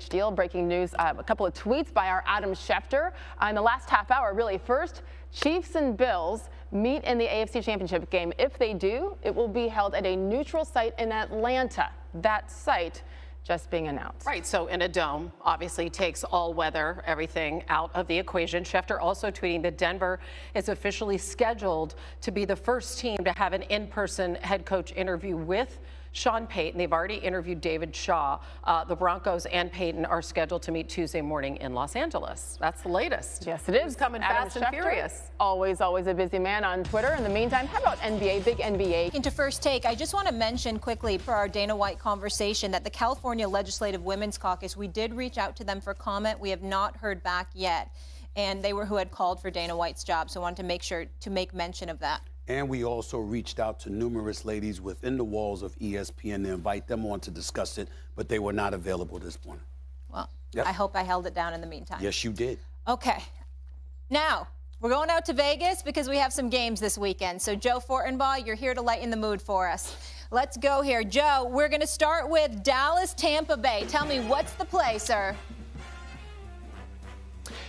deal. Breaking news, a couple of tweets by our Adam Schefter in the last half hour. Really, first, Chiefs and Bills meet in the AFC Championship game. If they do, it will be held at a neutral site in Atlanta. That site just being announced. Right, so in a dome, obviously takes all weather, everything out of the equation. Schefter also tweeting that Denver is officially scheduled to be the first team to have an in-person head coach interview with Sean Payton. They've already interviewed David Shaw. The Broncos and Payton are scheduled to meet Tuesday morning in Los Angeles. That's the latest. Yes, it is. Who's coming Adam fast and Schefter, furious. Always a busy man on Twitter. In the meantime, how about NBA, big NBA? Into First Take, I just want to mention quickly for our Dana White conversation that the California Legislative Women's Caucus, we did reach out to them for comment. We have not heard back yet. And they were who had called for Dana White's job. So I wanted to make sure to make mention of that. And we also reached out to numerous ladies within the walls of ESPN to invite them on to discuss it, but they were not available this morning. Well, Yep. I hope I held it down in the meantime. Yes, you did. Okay. Now, we're going out to Vegas because we have some games this weekend. So, Joe Fortenbaugh, you're here to lighten the mood for us. Let's go here. Joe, we're going to start with Dallas, Tampa Bay. Tell me, what's the play, sir?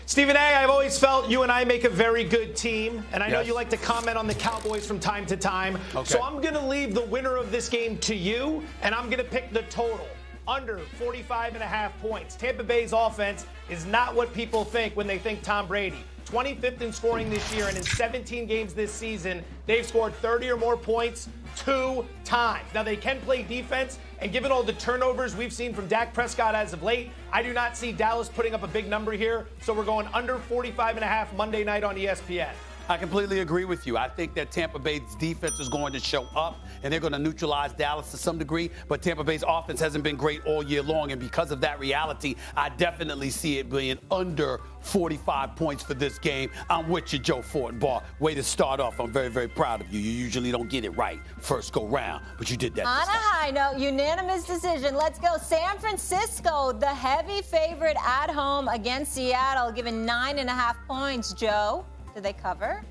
Stephen A., I've always felt you and I make a very good team, and I know Yes. you like to comment on the Cowboys from time to time. Okay. So I'm going to leave the winner of this game to you, and I'm going to pick the total. Under 45.5 points. Tampa Bay's offense is not what people think when they think Tom Brady. 25th in scoring this year, and in 17 games this season, they've scored 30 or more points 2 times. Now, they can play defense, and given all the turnovers we've seen from Dak Prescott as of late, I do not see Dallas putting up a big number here, so we're going under 45.5 Monday night on ESPN. I completely agree with you. I think that Tampa Bay's defense is going to show up, and they're going to neutralize Dallas to some degree. But Tampa Bay's offense hasn't been great all year long, and because of that reality, I definitely see it being under 45 points for this game. I'm with you, Joe Fortenbaugh. Way to start off. I'm very, very proud of you. You usually don't get it right first go round, but you did that On this a time. high note, unanimous decision. Let's go. San Francisco, the heavy favorite at home against Seattle, given 9.5 points. Joe, do they cover?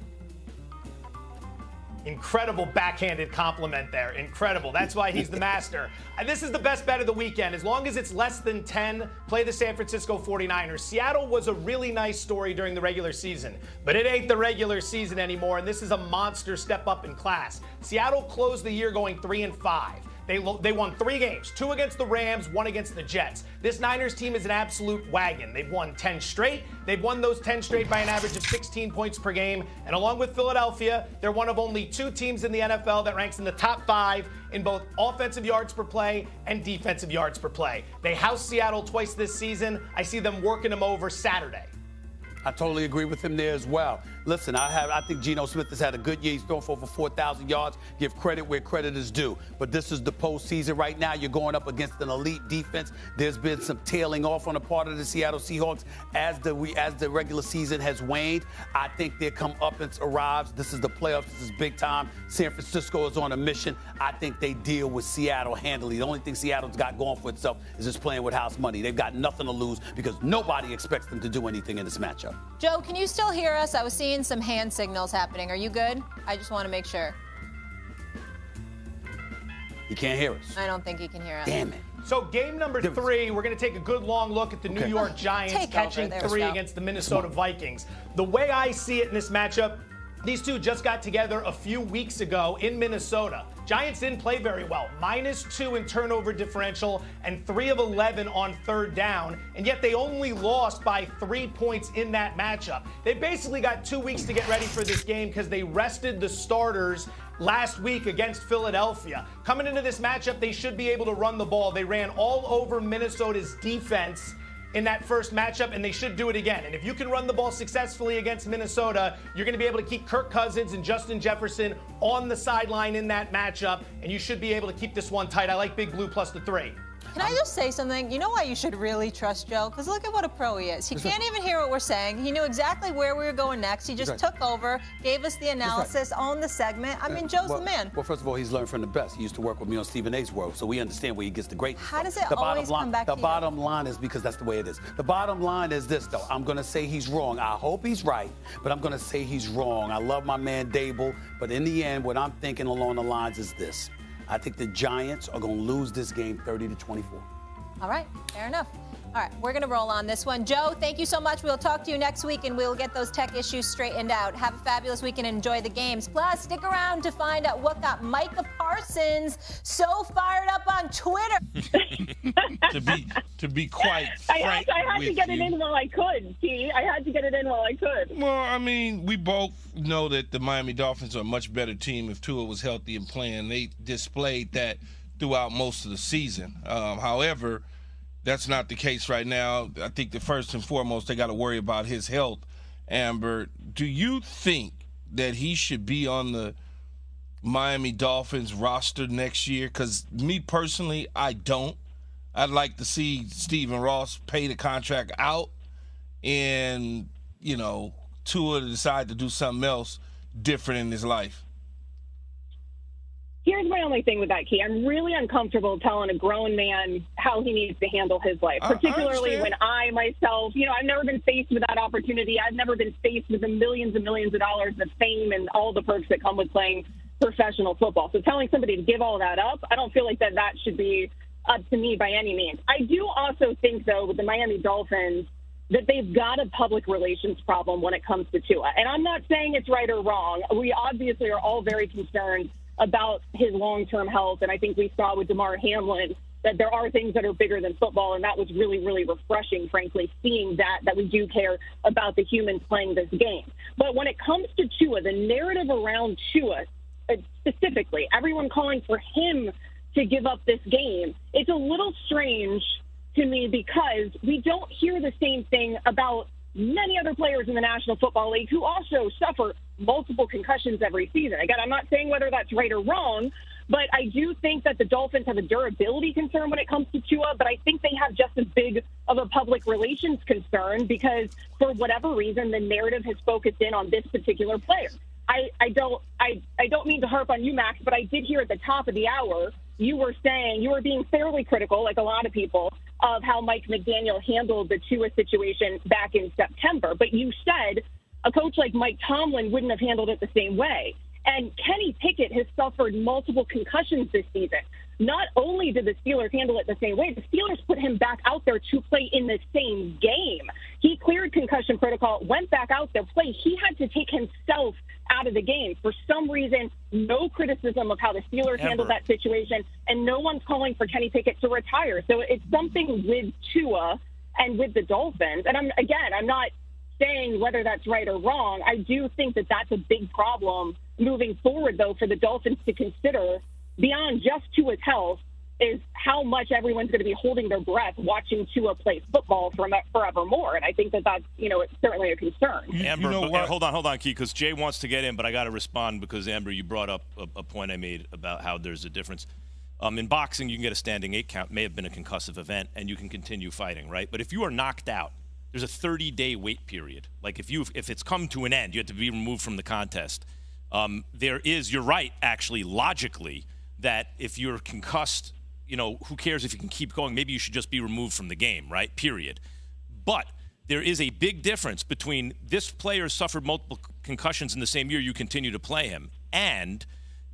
Incredible backhanded compliment there. Incredible. That's why he's the master. And this is the best bet of the weekend. As long as it's less than 10, play the San Francisco 49ers. Seattle was a really nice story during the regular season, but it ain't the regular season anymore, and this is a monster step up in class. Seattle closed the year going 3-5. They won 3 games, 2 against the Rams, 1 against the Jets. This Niners team is an absolute wagon. They've won 10 straight. They've won those 10 straight by an average of 16 points per game. And along with Philadelphia, they're one of only 2 teams in the NFL that ranks in the top 5 in both offensive yards per play and defensive yards per play. They housed Seattle twice this season. I see them working them over Saturday. I totally agree with him there as well. Listen, I think Geno Smith has had a good year. He's thrown for over 4,000 yards. Give credit where credit is due. But this is the postseason right now. You're going up against an elite defense. There's been some tailing off on the part of the Seattle Seahawks as the regular season has waned. I think their comeuppance arrives. This is the playoffs. This is big time. San Francisco is on a mission. I think they deal with Seattle handily. The only thing Seattle's got going for itself is just playing with house money. They've got nothing to lose because nobody expects them to do anything in this matchup. Joe, can you still hear us? I was seeing some hand signals happening. Are you good? I just want to make sure. He can't hear us. I don't think he can hear us. Damn it. So game number 3, we're going to take a good long look at the New York Giants catching 3 against the Minnesota Vikings. The way I see it in this matchup, these two just got together a few weeks ago in Minnesota. Giants didn't play very well. -2 in turnover differential and 3 of 11 on third down, and yet they only lost by 3 points in that matchup. They basically got 2 weeks to get ready for this game because they rested the starters last week against Philadelphia. Coming into this matchup, they should be able to run the ball. They ran all over Minnesota's defense in that first matchup, and they should do it again. And if you can run the ball successfully against Minnesota, you're going to be able to keep Kirk Cousins and Justin Jefferson on the sideline in that matchup, and you should be able to keep this one tight. I like Big Blue plus the 3. Can I just say something? You know why you should really trust Joe? Because look at what a pro he is. He can't even hear what we're saying. He knew exactly where we were going next. He just took over, gave us the analysis, owned the segment. I mean, Joe's the man. Well, first of all, he's learned from the best. He used to work with me on Stephen A's World, so we understand where he gets the greatness How from. does it always come back to you? The bottom line is because that's the way it is. The bottom line is this, though. I'm going to say he's wrong. I hope he's right, but I'm going to say he's wrong. I love my man Dable, but in the end, what I'm thinking along the lines is this. I think the Giants are going to lose this game 30-24. All right, fair enough. All right, we're going to roll on this one. Joe, thank you so much. We'll talk to you next week, and we'll get those tech issues straightened out. Have a fabulous weekend and enjoy the games. Plus, stick around to find out what got Micah Parsons so fired up on Twitter. to be quite frank, I had to get it in while I could, T. I had to get it in while I could. Well, I mean, we both know that the Miami Dolphins are a much better team if Tua was healthy and playing. They displayed that throughout most of the season. However, that's not the case right now. I think that first and foremost, they got to worry about his health. Amber, do you think that he should be on the Miami Dolphins roster next year? Because me personally, I don't. I'd like to see Stephen Ross pay the contract out and, you know, Tua decide to do something else different in his life. Here's my only thing with that, Key. I'm really uncomfortable telling a grown man how he needs to handle his life, particularly when I myself, you know, I've never been faced with that opportunity. I've never been faced with the millions and millions of dollars of fame and all the perks that come with playing professional football. So telling somebody to give all that up, I don't feel like that should be up to me by any means. I do also think, though, with the Miami Dolphins, that they've got a public relations problem when it comes to Tua. And I'm not saying it's right or wrong. We obviously are all very concerned about his long-term health, and I think we saw with Damar Hamlin that there are things that are bigger than football, and that was really, really refreshing, frankly, seeing that we do care about the humans playing this game. But when it comes to Tua, the narrative around Tua, specifically, everyone calling for him to give up this game, it's a little strange to me because we don't hear the same thing about many other players in the National Football League who also suffer multiple concussions every season. Again, I'm not saying whether that's right or wrong, but I do think that the Dolphins have a durability concern when it comes to Tua, but I think they have just as big of a public relations concern because for whatever reason, the narrative has focused in on this particular player. I don't mean to harp on you, Max, but I did hear at the top of the hour, you were being fairly critical, like a lot of people, of how Mike McDaniel handled the Tua situation back in September. But you said a coach like Mike Tomlin wouldn't have handled it the same way. And Kenny Pickett has suffered multiple concussions this season. Not only did the Steelers handle it the same way, the Steelers put him back out there to play in the same game. He cleared concussion protocol, went back out there, played. He had to take himself out of the game. For some reason, no criticism of how the Steelers handled that situation, and no one's calling for Kenny Pickett to retire. So it's something with Tua and with the Dolphins. And I'm not saying whether that's right or wrong. I do think that that's a big problem moving forward, though, for the Dolphins to consider beyond just Tua's health is how much everyone's going to be holding their breath watching Tua play football forevermore. And I think that's, it's certainly a concern. Amber, hold on, Key, because Jay wants to get in, but I got to respond because, Amber, you brought up a point I made about how there's a difference. In boxing, you can get a standing 8 count, may have been a concussive event, and you can continue fighting, right? But if you are knocked out, there's a 30-day wait period. Like if it's come to an end, you have to be removed from the contest. You're right, actually, logically, that if you're concussed, who cares if you can keep going? Maybe you should just be removed from the game, right? Period. But there is a big difference between this player suffered multiple concussions in the same year you continue to play him, and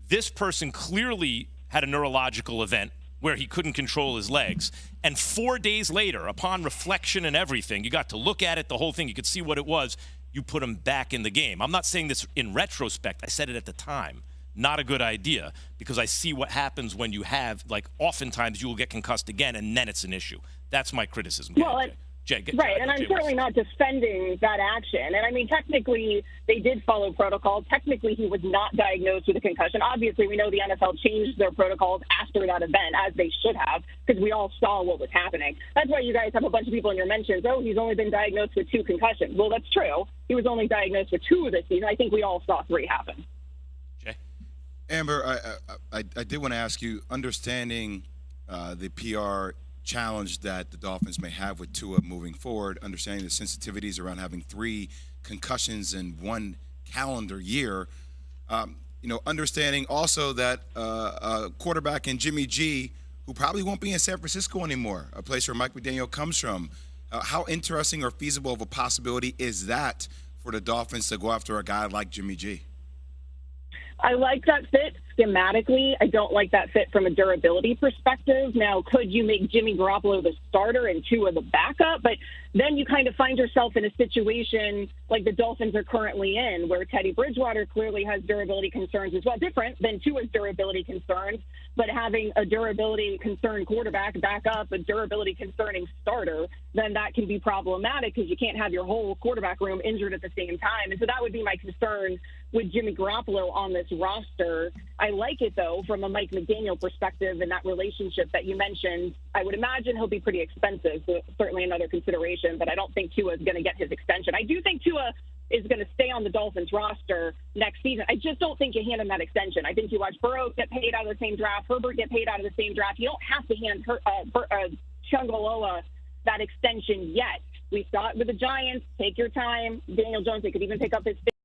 this person clearly had a neurological event where he couldn't control his legs. And 4 days later, upon reflection and everything, you got to look at it, the whole thing, you could see what it was, you put him back in the game. I'm not saying this in retrospect. I said it at the time. Not a good idea, because I see what happens when you have, oftentimes you will get concussed again, and then it's an issue. That's my criticism. Well, Jay, and I'm certainly not defending that action. And, I mean, technically, they did follow protocol. Technically, he was not diagnosed with a concussion. Obviously, we know the NFL changed their protocols after that event, as they should have, because we all saw what was happening. That's why you guys have a bunch of people in your mentions, he's only been diagnosed with 2 concussions. Well, that's true. He was only diagnosed with 2 this season. I think we all saw 3 happen. Amber, I did want to ask you, understanding the PR challenge that the Dolphins may have with Tua moving forward, understanding the sensitivities around having 3 concussions in 1 calendar year, understanding also that a quarterback in Jimmy G, who probably won't be in San Francisco anymore, a place where Mike McDaniel comes from, how interesting or feasible of a possibility is that for the Dolphins to go after a guy like Jimmy G? I like that fit schematically. I don't like that fit from a durability perspective. Now, could you make Jimmy Garoppolo the starter and Tua the backup? But then you kind of find yourself in a situation like the Dolphins are currently in, where Teddy Bridgewater clearly has durability concerns as well, different than Tua's durability concerns, but having a durability concerned quarterback back up a durability concerning starter, then that can be problematic because you can't have your whole quarterback room injured at the same time. And so that would be my concern with Jimmy Garoppolo on this roster. I like it, though, from a Mike McDaniel perspective and that relationship that you mentioned. I would imagine he'll be pretty expensive, so certainly another consideration, but I don't think Tua is going to get his extension. I do think Tua is going to stay on the Dolphins roster next season. I just don't think you hand him that extension. I think you watch Burrow get paid out of the same draft, Herbert get paid out of the same draft. You don't have to hand Chungaloa that extension yet. We saw it with the Giants. Take your time. Daniel Jones, they could even pick up his